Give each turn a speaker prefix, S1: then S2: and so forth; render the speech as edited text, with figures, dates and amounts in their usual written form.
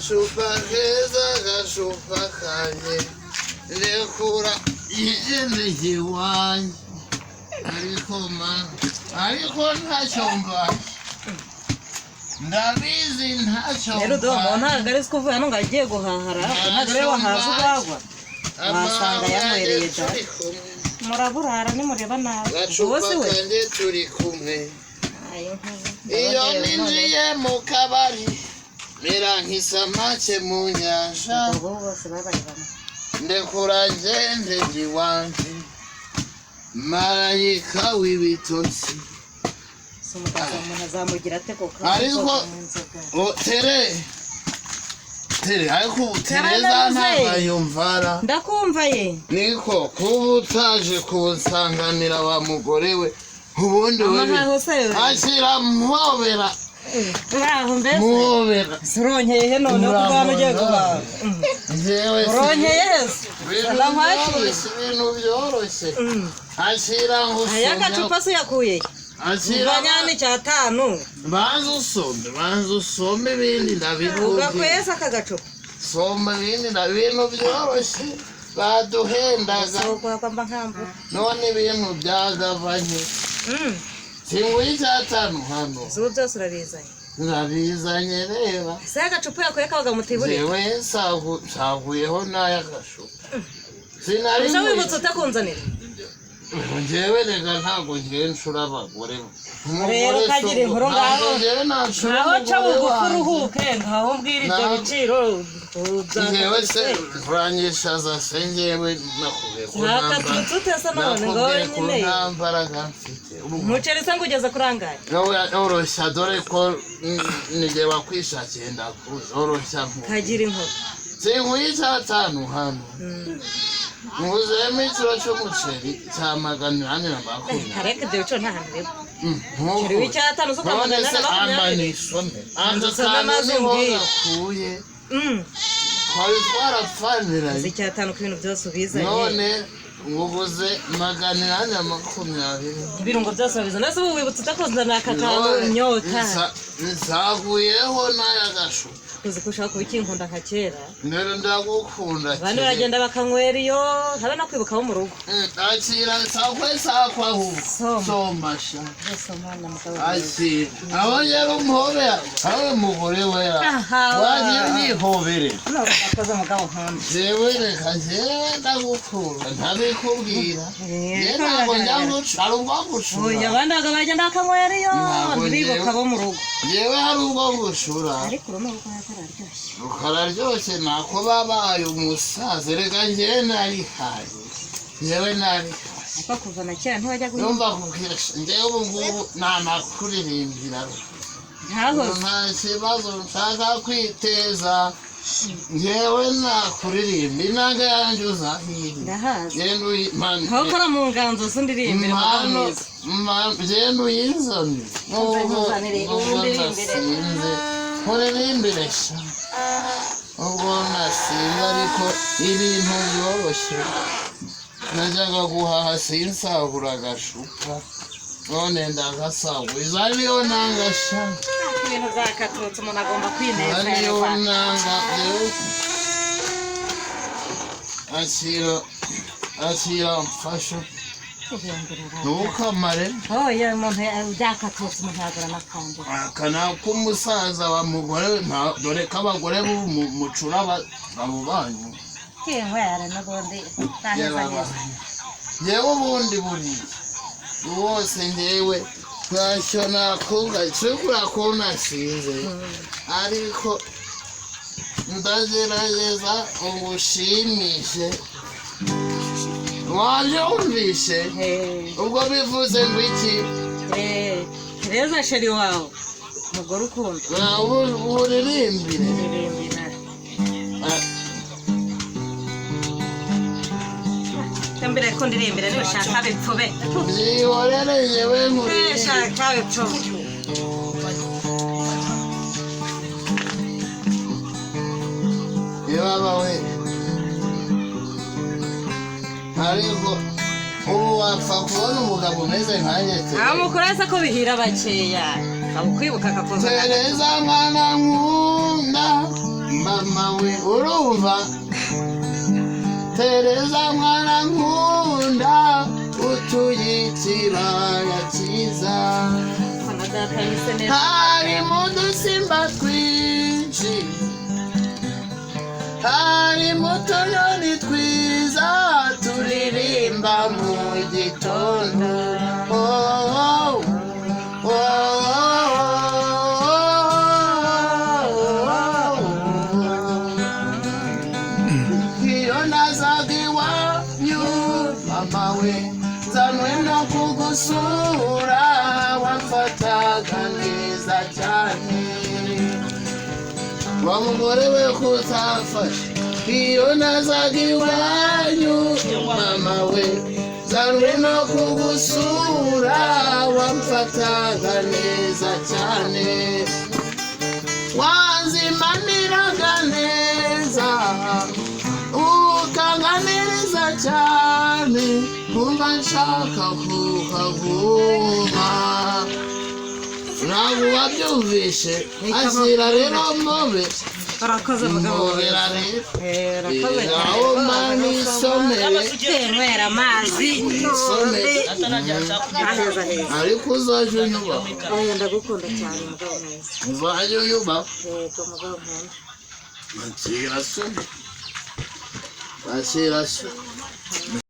S1: agacupa keza agacupa kanje rekura igendeye iwanjye ariko ntacyo mbasha ndabizi ntacyo
S2: rero ntabwo ari ko uvuye hano ngo agiye guhahara ntabwo rero wahaza ubwagwa wasanga yanywereye da muraburara nimureba nabi
S1: agacupa kanje turi kumwe iyo ninjiye mu kabari mera nk'isamake mu nyanja ndekura ngendeye iwanjye marayika w'ibitotsi ariko ariko Tereza ntabwo ayumvara
S2: ndakumva ye
S1: niko kuba utaje kunsanganira wa mugore we ubundi wewe ashyira muhobera muhobera
S2: sironkeye none ko bwana ugiye guhaha uronkeye
S1: ibintu byoroshye ashyira ngusomya
S2: aya gacupa se yakuye Banyani cyatanu
S1: banza usome ibindi ndabikubwiye
S2: ugakwesa akagacupa
S1: soma ibindi ndabintu byoroshye baduhendaga none ibintu byagabanye singuye icyatanu hano
S2: zuba byose
S1: urabizanye reba
S2: se agacupa yakuye kabaga mutibure
S1: jewe saguyeho n'ay'agacupa sinari
S2: wibutse utakunzanira
S1: njyewe rega ntabwo ngiye nshura abagore
S2: rero kagira inkuru ngaho naho ca bugufi uruhuke ngaho mbwira ibyo biciro
S1: njyewe se uranyishaza se njyewe nakubwiye ko nta mbaraga mfite
S2: umuceri se ngo ugeze kurangaye
S1: oroshya dore ko nijye wakwishakiye ndakuze oroshya
S2: kagira inkuru
S1: sinkuye icyatanu hano nguzemo ikiro cy'umuceri cya 420
S2: kareka ibyo bico nta hantu rero umuceri w'icyatanu usuka 420
S1: akuye twari twarapfaniranye
S2: icyatanu ku bintu byose ubizanye
S1: none nguguze 420
S2: ibirungo byose ubizanye nese ubu wibutse utakuzana aka kantu inyota
S1: nsaguyeho n'ay'agashupa
S2: uzi ko ushaka kuba ikinkunda nka kera
S1: rero ndagukunda
S2: abandi baragenda bakanywera iyo habe no kwibuka bo mu rugo
S1: akira sakwa ahubwo somasha akira aho rero umuhobera aho umugore wera wagiye unihobere
S2: akoze mugabo nkunda
S1: jewe reka ndagukunda ntabikubwira ntabwo njya ubwo gucura
S2: oya abandi bagenda bakanywera iyo ntibibuka bo mu rugo
S1: jewe hari ubwo gucura
S2: ariko urunuko
S1: rukararyoshye nako babaye umusaza reka njyewe njyewe
S2: ariko kuva na kera ntiwajya guhinga
S1: yumva kubwira njyewe ubu ngubu nanakuririmbira nta kibazo nshaka kwiteza njyewe nakuririmba inanga yanjye uzahirira
S2: ndahazi aho ukora mu nganzo z'indirimbire
S1: genda uyizanire nkuririmbire sha ubwo nasinze ariko ibintu byoroshye najyaga guhaha sinsagura agacupa none ndagasaguriza niyo nanga sha
S2: ibintu byakatutse umuntu agomba kwinezeza
S1: niyo nanga akira mfasha ntukamare
S2: oya umuntu byakatutse umuntu yagura n'akandi
S1: akana k'umusaza wa mugore dore ko abagore mucura abo banyu
S2: kinywera n'ubundi
S1: njyewe ubundi buriya wose njyewe ntacyo nakunga nshobora ko nasinze ariko ndagerageza ubushimishe wabyumvishe ubwo bivuze ngo iki
S2: Tereza sheri wawe umugore ukunda
S1: uririmbire
S2: mbere ko ndirimbire niba ushaka bipfube
S1: byihorere yewe
S2: nkuririmbe shaka bipfube
S1: yaba we ariko ubu wapfa kubona umugabo umeze nkanjye
S2: amukurasa ko bihira bakeya abukwibuka akakoza
S1: Tereza mwana nkunda mama we urumva Tereza mwana nkunda utuyitira yakiza hari mudusimba twinshi hari mutunyoni twiza turirimba mu gitondo iyo nazaga iwanyu mama we nzanwe no kugusura wamfataga neza cyane wa mugore we kuzafasha iyo nazaga iwanyu mama we nzanwe no kugusura wamfataga neza cyane wanzimaniraga neza ukanganiriza cyane kumva nshaka kuhaguma ntabwo wabyumvishe ashyira rero mbobe
S2: arakoze mugabo
S1: mbobera rero
S2: arakoze
S1: aho mani isomere
S2: tenwera amazi
S1: isomere
S2: aheza heza
S1: ariko uzajya unyubaho
S2: oya ndagukunda cyane mugabo neza
S1: uzajya unyubaho
S2: yego mugabo nkunda
S1: akira so